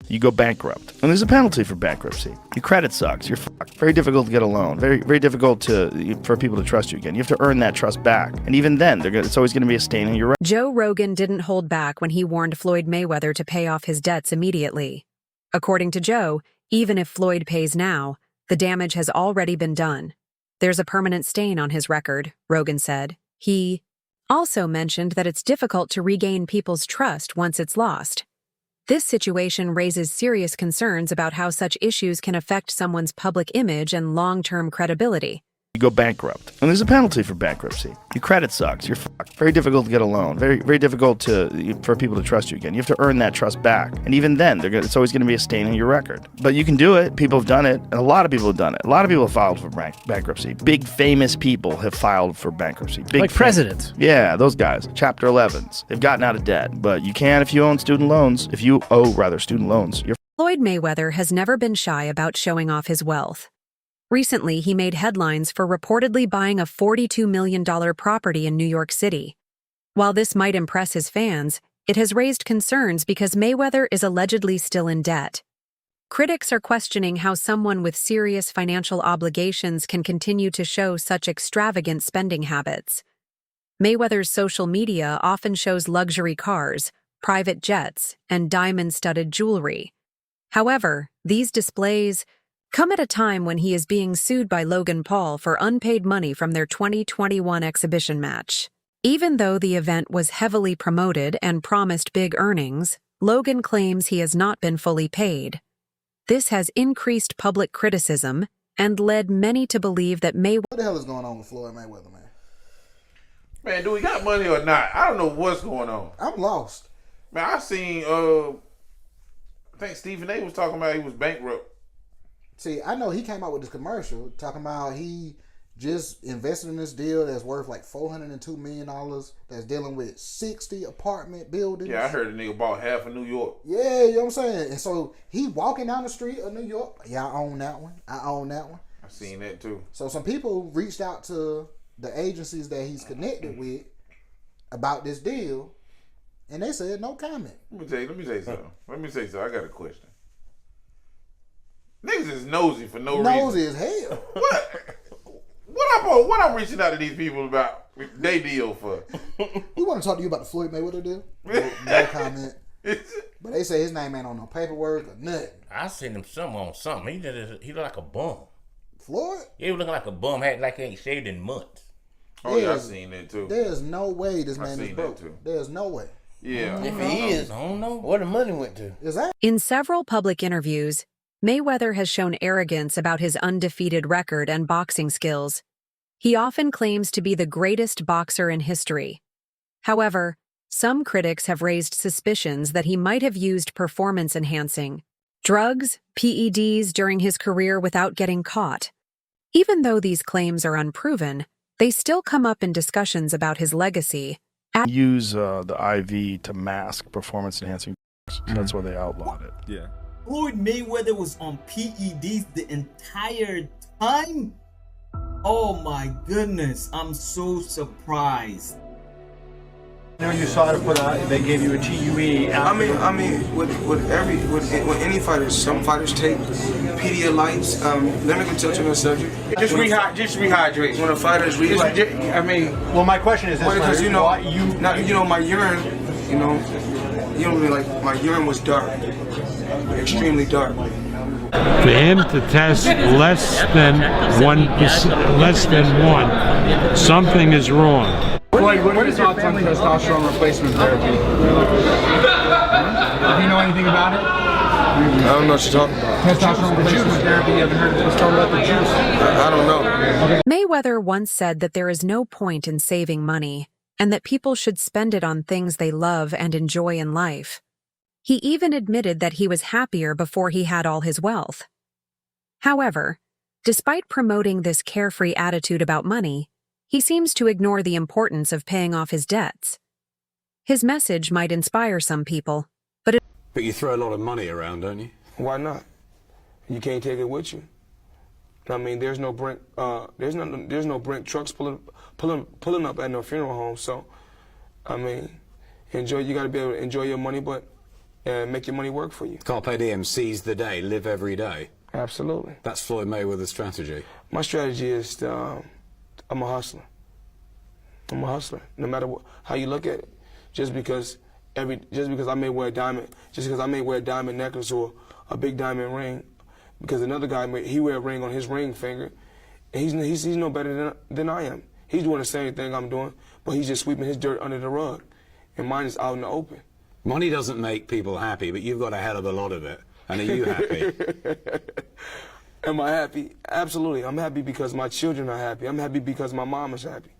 You go bankrupt. And there's a penalty for bankruptcy. Your credit sucks. You're fucked. Very difficult to get a loan. Very, very difficult for people to trust you again. You have to earn that trust back. And even then, it's always going to be a stain on your record. Joe Rogan didn't hold back when he warned Floyd Mayweather to pay off his debts immediately. According to Joe, even if Floyd pays now, the damage has already been done. There's a permanent stain on his record, Rogan said. He also mentioned that it's difficult to regain people's trust once it's lost. This situation raises serious concerns about how such issues can affect someone's public image and long-term credibility. You go bankrupt. And there's a penalty for bankruptcy. Your credit sucks. You're fucked. Very difficult to get a loan. Very, very difficult for people to trust you again. You have to earn that trust back. And even then, it's always going to be a stain on your record. But you can do it. People have done it. And a lot of people have done it. A lot of people have filed for bankruptcy. Big famous people have filed for bankruptcy. Like presidents. Yeah, those guys. Chapter 11s. They've gotten out of debt. But you can if you own student loans. If you owe, student loans. Floyd Mayweather has never been shy about showing off his wealth. Recently, he made headlines for reportedly buying a $42 million property in New York City. While this might impress his fans, it has raised concerns because Mayweather is allegedly still in debt. Critics are questioning how someone with serious financial obligations can continue to show such extravagant spending habits. Mayweather's social media often shows luxury cars, private jets, and diamond-studded jewelry. However, these displays come at a time when he is being sued by Logan Paul for unpaid money from their 2021 exhibition match. Even though the event was heavily promoted and promised big earnings, Logan claims he has not been fully paid. This has increased public criticism and led many to believe that Mayweather... What the hell is going on with Floyd Mayweather, man? Man, do we got money or not? I don't know what's going on. I'm lost. Man, I seen, I think Stephen A was talking about he was bankrupt. See, I know he came out with this commercial talking about he just invested in this deal that's worth like $402 million that's dealing with 60 apartment buildings. Yeah, I heard a nigga bought half of New York. Yeah, you know what I'm saying? And so he walking down the street of New York. Yeah, I own that one. I seen that too. So some people reached out to the agencies that he's connected with about this deal, and they said no comment. Let me say something. I got a question. Niggas is nosy for no reason. Nosy as hell. What I'm reaching out to these people about they deal for? We want to talk to you about the Floyd Mayweather deal. No comment. But they say his name ain't on no paperwork or nothing. I seen him on something. He look like a bum. Floyd? Yeah, he looking like a bum. Like he ain't shaved in months. Oh yeah, I seen that too. There's no way this man is broke. There's no way. Yeah. If he is, I don't know where the money went to. Is that? In several public interviews, Mayweather has shown arrogance about his undefeated record and boxing skills. He often claims to be the greatest boxer in history. However, some critics have raised suspicions that he might have used performance-enhancing drugs, PEDs, during his career without getting caught. Even though these claims are unproven, they still come up in discussions about his legacy. Use the IV to mask performance-enhancing drugs. So that's why they outlawed it. Yeah. Floyd Mayweather was on PEDs the entire time? Oh my goodness, I'm so surprised. When you saw it put out, they gave you a TUE. I mean, with any fighters, some fighters take Pedialytes. Let me touch on the subject. Just rehydrate. When a fighter's rehydrate, well, my question is this: because my urine, my urine was dark, extremely dark. For him to test less than 1%, something is wrong. Floyd, what are your thoughts on testosterone replacement therapy? Do you know anything about it? I don't know what you're talking about. Testosterone replacement therapy, you haven't heard of it? About the juice? I don't know. Mayweather once said that there is no point in saving money, and that people should spend it on things they love and enjoy in life. He even admitted that he was happier before he had all his wealth. However, despite promoting this carefree attitude about money, he seems to ignore the importance of paying off his debts. His message might inspire some people, but you throw a lot of money around, don't you? Why not? You can't take it with you. I mean, there's no Brent trucks pulling up at no funeral home. So, I mean, you got to be able to enjoy your money, but and make your money work for you. Carpe diem, seize the day, live every day. Absolutely. That's Floyd Mayweather's strategy. My strategy is I'm a hustler. I'm a hustler. No matter how you look at it, just because I may wear a diamond necklace or a big diamond ring, because another guy he wear a ring on his ring finger, and he's no better than I am. He's doing the same thing I'm doing, but he's just sweeping his dirt under the rug, and mine is out in the open. Money doesn't make people happy, but you've got a hell of a lot of it. And are you happy? Am I happy? Absolutely. I'm happy because my children are happy. I'm happy because my mom is happy.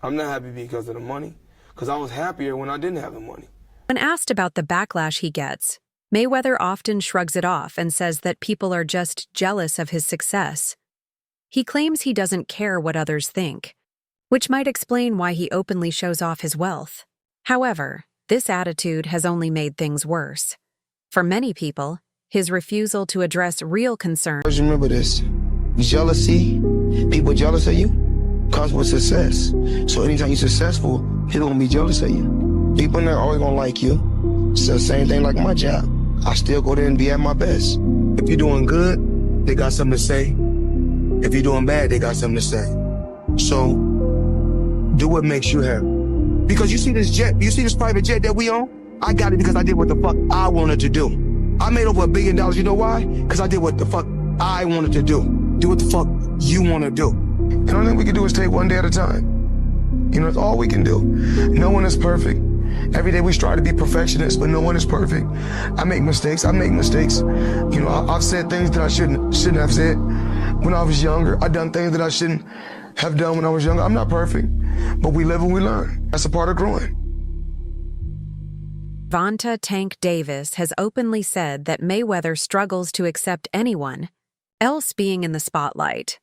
I'm not happy because of the money, because I was happier when I didn't have the money. When asked about the backlash he gets, Mayweather often shrugs it off and says that people are just jealous of his success. He claims he doesn't care what others think, which might explain why he openly shows off his wealth. However, this attitude has only made things worse. For many people, his refusal to address real concerns. Always remember this. Jealousy, people jealous of you, comes with success. So anytime you're successful, people gonna be jealous of you. People in there always gonna like you. It's the same thing like my job. I still go there and be at my best. If you're doing good, they got something to say. If you're doing bad, they got something to say. So, do what makes you happy. Because you see this jet, you see this private jet that we own? I got it because I did what the fuck I wanted to do. I made over $1 billion, you know why? Because I did what the fuck I wanted to do. Do what the fuck you want to do. And the only thing we can do is take one day at a time. You know, that's all we can do. No one is perfect. Every day we strive to be perfectionists, but no one is perfect. I make mistakes. You know, I've said things that I shouldn't have said when I was younger. I've done things that I shouldn't have done when I was younger. I'm not perfect, but we live and we learn. That's a part of growing. Vonta Tank Davis has openly said that Mayweather struggles to accept anyone else being in the spotlight.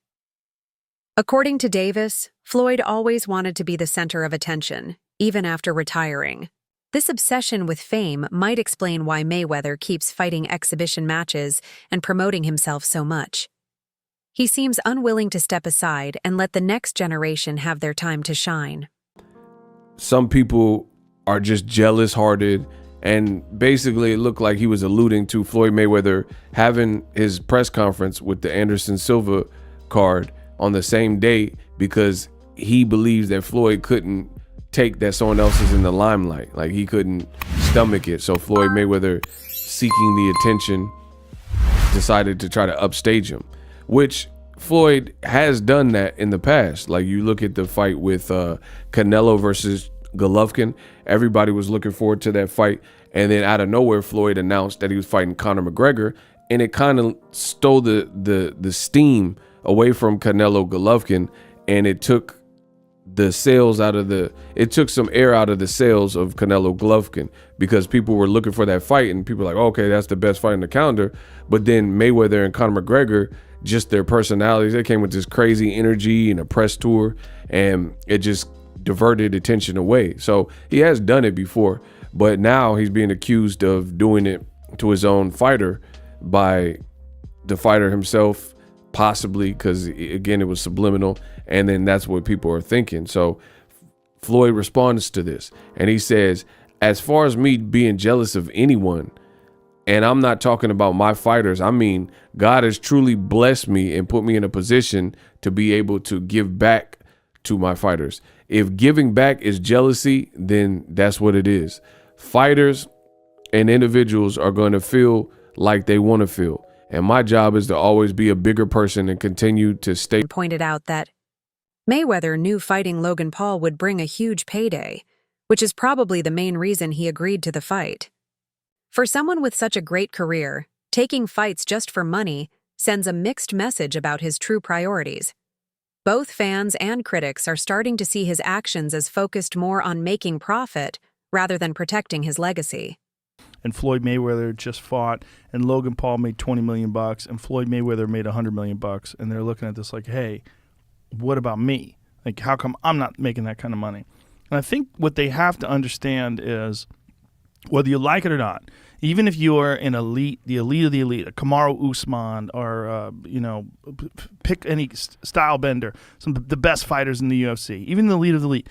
According to Davis, Floyd always wanted to be the center of attention, even after retiring. This obsession with fame might explain why Mayweather keeps fighting exhibition matches and promoting himself so much. He seems unwilling to step aside and let the next generation have their time to shine. Some people are just jealous-hearted, and basically it looked like he was alluding to Floyd Mayweather having his press conference with the Anderson Silva card on the same day because he believes that Floyd couldn't take that someone else is in the limelight. Like, he couldn't stomach it. So Floyd Mayweather, seeking the attention, decided to try to upstage him, which Floyd has done that in the past. Like, you look at the fight with Canelo versus Golovkin. Everybody was looking forward to that fight, and then out of nowhere, Floyd announced that he was fighting Conor McGregor, and it kind of stole the steam away from Canelo Golovkin, and it took the sails out of it took some air out of the sails of Canelo Golovkin, because people were looking for that fight, and people were like, oh, okay, that's the best fight in the calendar. But then Mayweather and Conor McGregor, just their personalities, they came with this crazy energy and a press tour, and it just diverted attention away. So he has done it before, but now he's being accused of doing it to his own fighter by the fighter himself, possibly, because again, it was subliminal, and then that's what people are thinking. So Floyd responds to this, and he says, as far as me being jealous of anyone, and I'm not talking about my fighters, I mean, God has truly blessed me and put me in a position to be able to give back to my fighters. If giving back is jealousy, then that's what it is. Fighters and individuals are going to feel like they want to feel. And my job is to always be a bigger person and continue to stay. Pointed out that Mayweather knew fighting Logan Paul would bring a huge payday, which is probably the main reason he agreed to the fight. For someone with such a great career, taking fights just for money sends a mixed message about his true priorities. Both fans and critics are starting to see his actions as focused more on making profit rather than protecting his legacy. And Floyd Mayweather just fought, and Logan Paul made $20 million, and Floyd Mayweather made $100 million, and they're looking at this like, hey, what about me? Like, how come I'm not making that kind of money? And I think what they have to understand is, whether you like it or not, even if you are an elite, the elite of the elite, a Kamaru Usman, or pick any style bender, some of the best fighters in the UFC, even the elite of the elite,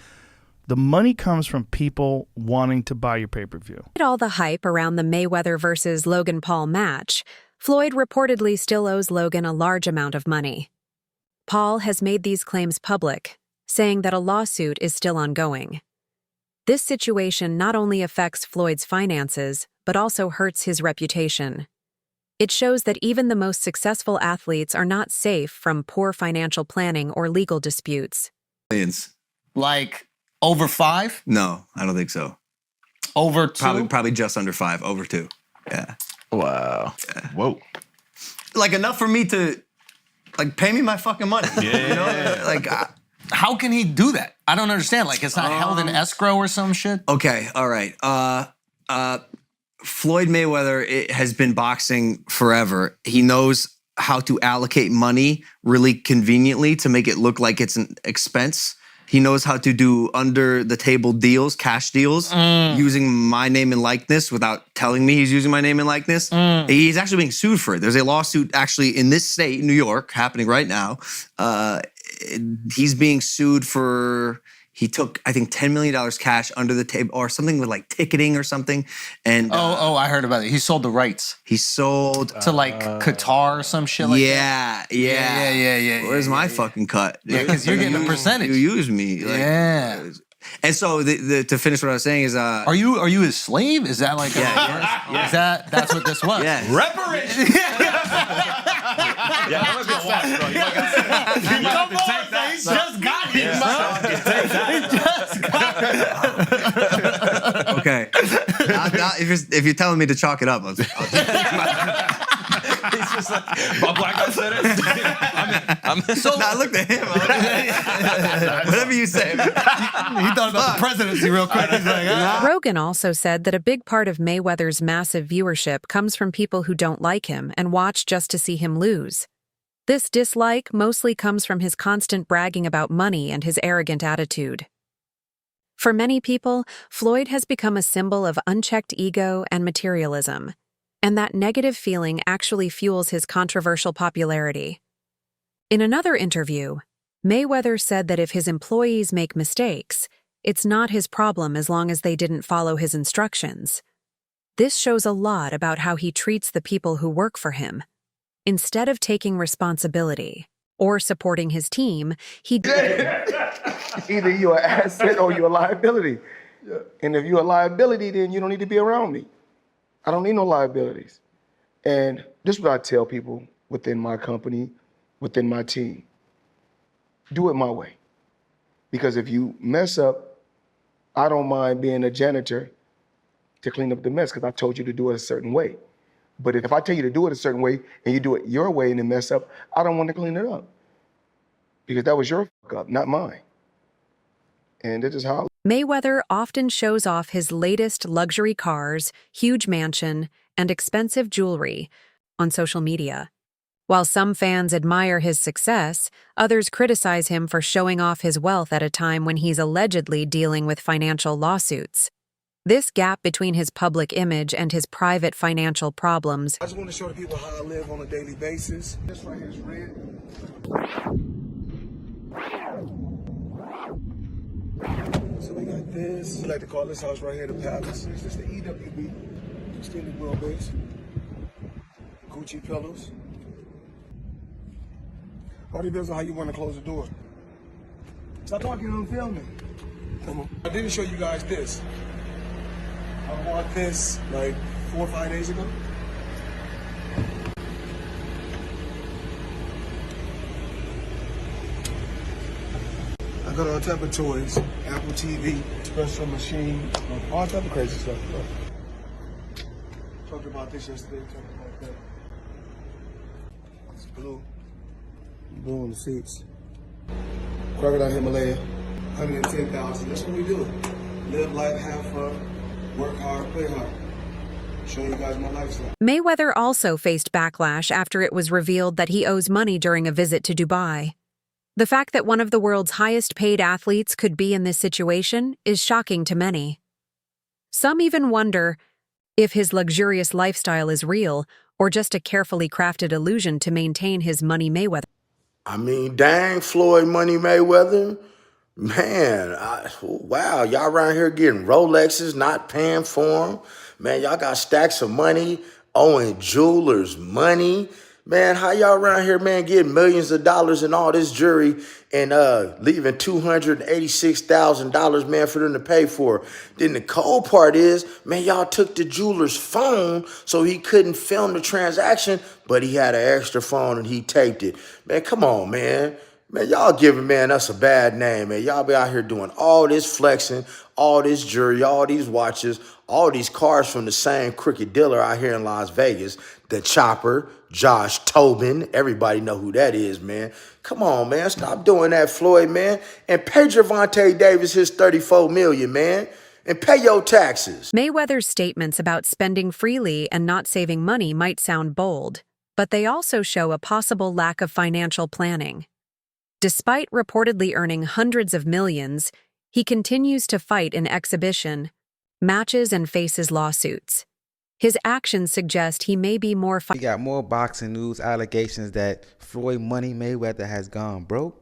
The money comes from people wanting to buy your pay-per-view. Despite all the hype around the Mayweather versus Logan Paul match, Floyd reportedly still owes Logan a large amount of money. Paul has made these claims public, saying that a lawsuit is still ongoing. This situation not only affects Floyd's finances, but also hurts his reputation. It shows that even the most successful athletes are not safe from poor financial planning or legal disputes. Millions. Like over 5? No, I don't think so. Over 2? Probably just under 5. Over 2. Yeah. Wow. Yeah. Whoa. Like enough for me to, like, pay me my fucking money. Yeah. You know, like. How can he do that? I don't understand. Like, it's not held in escrow or some shit? Okay, all right. Floyd Mayweather has been boxing forever. He knows how to allocate money really conveniently to make it look like it's an expense. He knows how to do under-the-table deals, cash deals, using my name and likeness without telling me he's using my name and likeness. He's actually being sued for it. There's a lawsuit actually in this state, New York, happening right now. He's being sued for, he took, I think, $10 million cash under the table or something with like ticketing or something. And I heard about it. He sold the rights. He sold to like Qatar or some shit like that. Yeah. Where's my fucking cut? Yeah, because you're getting a percentage. You use me. Like, yeah. And so to finish what I was saying is, are you his slave? Is that like yeah. Is that's what this was? Yeah. Reparations. Yeah, I'm gonna watch, bro. You might have to take that. He just got it. Take that. Okay. If you're telling me to chalk it up, I'll He's just like, my black guy said it. I looked at him. Whatever you say. He thought about the presidency real quick. He's like, Rogan also said that a big part of Mayweather's massive viewership comes from people who don't like him and watch just to see him lose. This dislike mostly comes from his constant bragging about money and his arrogant attitude. For many people, Floyd has become a symbol of unchecked ego and materialism, and that negative feeling actually fuels his controversial popularity. In another interview, Mayweather said that if his employees make mistakes, it's not his problem as long as they didn't follow his instructions. This shows a lot about how he treats the people who work for him. Instead of taking responsibility or supporting his team, he Either you're an asset or you're a liability. Yeah. And if you're a liability, then you don't need to be around me. I don't need no liabilities. And this is what I tell people within my company, within my team. Do it my way. Because if you mess up, I don't mind being a janitor to clean up the mess because I told you to do it a certain way. But if I tell you to do it a certain way and you do it your way and then mess up, I don't want to clean it up. Because that was your fuck up, not mine. And this is how. Mayweather often shows off his latest luxury cars, huge mansion, and expensive jewelry on social media. While some fans admire his success, others criticize him for showing off his wealth at a time when he's allegedly dealing with financial lawsuits. This gap between his public image and his private financial problems. I just want to show the people how I live on a daily basis. This right here is red. So we got this. We like to call this house right here the Palace. This is the EWB, extended wheelbase. Gucci pillows. All depends on how you want to close the door. Stop talking and I'm filming. Come on. I didn't show you guys this. I bought this like 4 or 5 days ago. I got all type of toys, Apple TV, espresso machine, all type of crazy stuff. Talked about this yesterday, talked about that. It's blue. Blue on the seats. Crocodile Himalaya, 110,000. That's what we do. Live life, have fun, work hard, play hard. Show you guys my lifestyle. Mayweather also faced backlash after it was revealed that he owes money during a visit to Dubai. The fact that one of the world's highest-paid athletes could be in this situation is shocking to many. Some even wonder if his luxurious lifestyle is real or just a carefully crafted illusion to maintain his money Mayweather. I mean, dang, Floyd Money Mayweather. Man, wow, y'all around here getting Rolexes, not paying for them. Man, y'all got stacks of money, owing jewelers money. Man, how y'all around here, man, getting millions of dollars in all this jewelry and leaving $286,000, man, for them to pay for? Then the cold part is, man, y'all took the jeweler's phone so he couldn't film the transaction, but he had an extra phone and he taped it. Man, come on, man. Man, y'all giving, man, us a bad name, man. Y'all be out here doing all this flexing, all this jewelry, all these watches, all these cars from the same crooked dealer out here in Las Vegas. The Chopper, Josh Tobin. Everybody know who that is, man. Come on, man. Stop doing that, Floyd, man. And pay Gervonta Davis his $34 million, man. And pay your taxes. Mayweather's statements about spending freely and not saving money might sound bold, but they also show a possible lack of financial planning. Despite reportedly earning hundreds of millions, he continues to fight in exhibition, matches, and faces lawsuits. His actions suggest he may be more. We got more boxing news allegations that Floyd Money Mayweather has gone broke.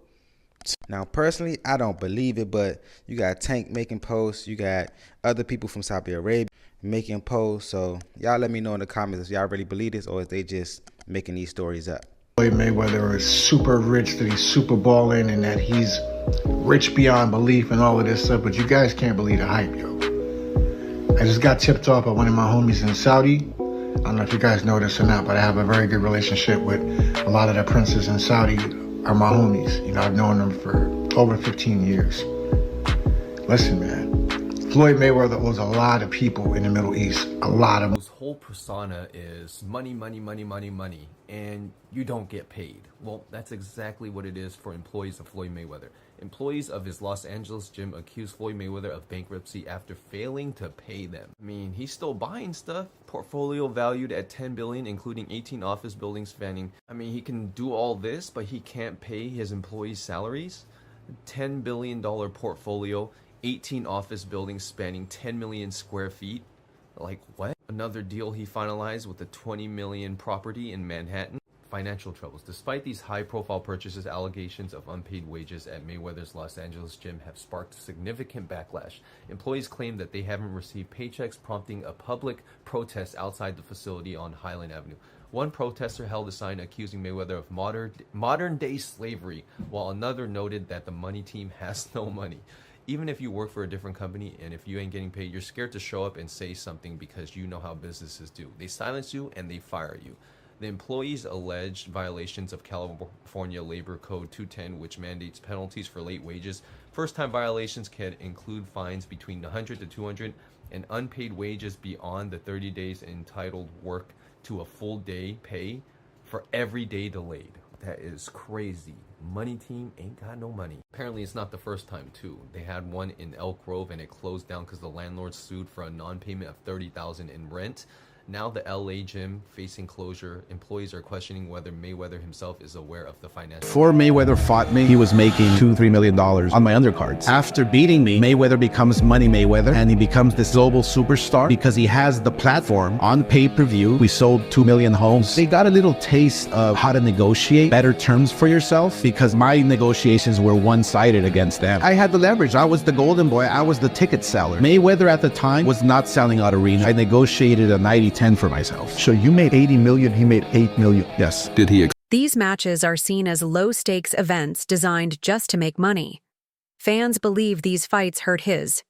Now, personally, I don't believe it, but you got Tank making posts, you got other people from Saudi Arabia making posts. So y'all let me know in the comments if y'all really believe this or if they just making these stories up. Floyd Mayweather is super rich, that he's super balling, and that he's rich beyond belief and all of this stuff, but you guys can't believe the hype, yo. I just got tipped off by one of my homies in Saudi. I don't know if you guys know this or not, but I have a very good relationship with a lot of the princes in Saudi are my homies. You know, I've known them for over 15 years. Listen, man. Floyd Mayweather owes a lot of people in the Middle East, a lot of. His whole persona is money, money, money, money, money, and you don't get paid. Well, that's exactly what it is for employees of Floyd Mayweather. Employees of his Los Angeles gym accused Floyd Mayweather of bankruptcy after failing to pay them. I mean, he's still buying stuff. Portfolio valued at $10 billion, including 18 office buildings spanning. I mean, he can do all this, but he can't pay his employees' salaries. $10 billion portfolio. 18 office buildings spanning 10 million square feet. Like what? Another deal he finalized with a 20 million property in Manhattan. Financial troubles. Despite these high-profile purchases, allegations of unpaid wages at Mayweather's Los Angeles gym have sparked significant backlash. Employees claim that they haven't received paychecks, prompting a public protest outside the facility on Highland Avenue. One protester held a sign accusing Mayweather of modern-day slavery, while another noted that the money team has no money. Even if you work for a different company and if you ain't getting paid, you're scared to show up and say something because you know how businesses do. They silence you and they fire you. The employees alleged violations of California Labor Code 210, which mandates penalties for late wages. First-time violations can include fines between $100 to $200 and unpaid wages beyond the 30 days entitled work to a full day pay for every day delayed. That is crazy. Money team ain't got no money. Apparently it's not the first time too. They had one in Elk Grove and it closed down because the landlord sued for a non-payment of $30,000 in rent. Now the LA gym facing closure. Employees are questioning whether Mayweather himself is aware of the financial. Before Mayweather fought me, he was making $2-3 million on my undercards. After beating me, Mayweather becomes Money Mayweather, and he becomes this global superstar because he has the platform on pay-per-view. We sold 2 million homes. They got a little taste of how to negotiate better terms for yourself because my negotiations were one-sided against them. I had the leverage. I was the golden boy. I was the ticket seller. Mayweather at the time was not selling out arenas. I negotiated a 90-10 for myself. So you made 80 million, he made 8 million. Yes. Did he? These matches are seen as low-stakes events designed just to make money. Fans believe these fights hurt his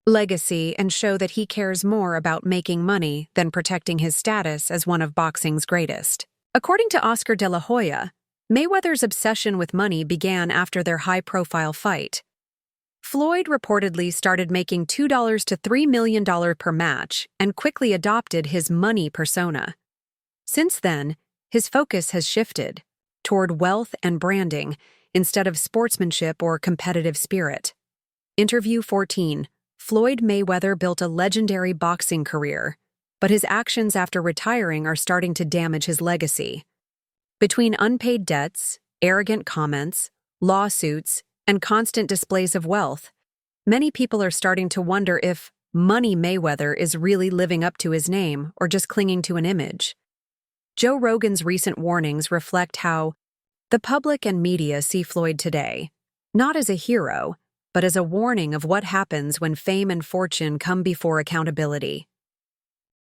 legacy and show that he cares more about making money than protecting his status as one of boxing's greatest. According to Oscar De La Hoya, Mayweather's obsession with money began after their high-profile fight. Floyd reportedly started making $2 to $3 million per match and quickly adopted his money persona. Since then, his focus has shifted toward wealth and branding instead of sportsmanship or competitive spirit. Interview 14. Floyd Mayweather built a legendary boxing career, but his actions after retiring are starting to damage his legacy. Between unpaid debts, arrogant comments, lawsuits, and constant displays of wealth, many people are starting to wonder if Money Mayweather is really living up to his name or just clinging to an image. Joe Rogan's recent warnings reflect how the public and media see Floyd today, not as a hero, but as a warning of what happens when fame and fortune come before accountability.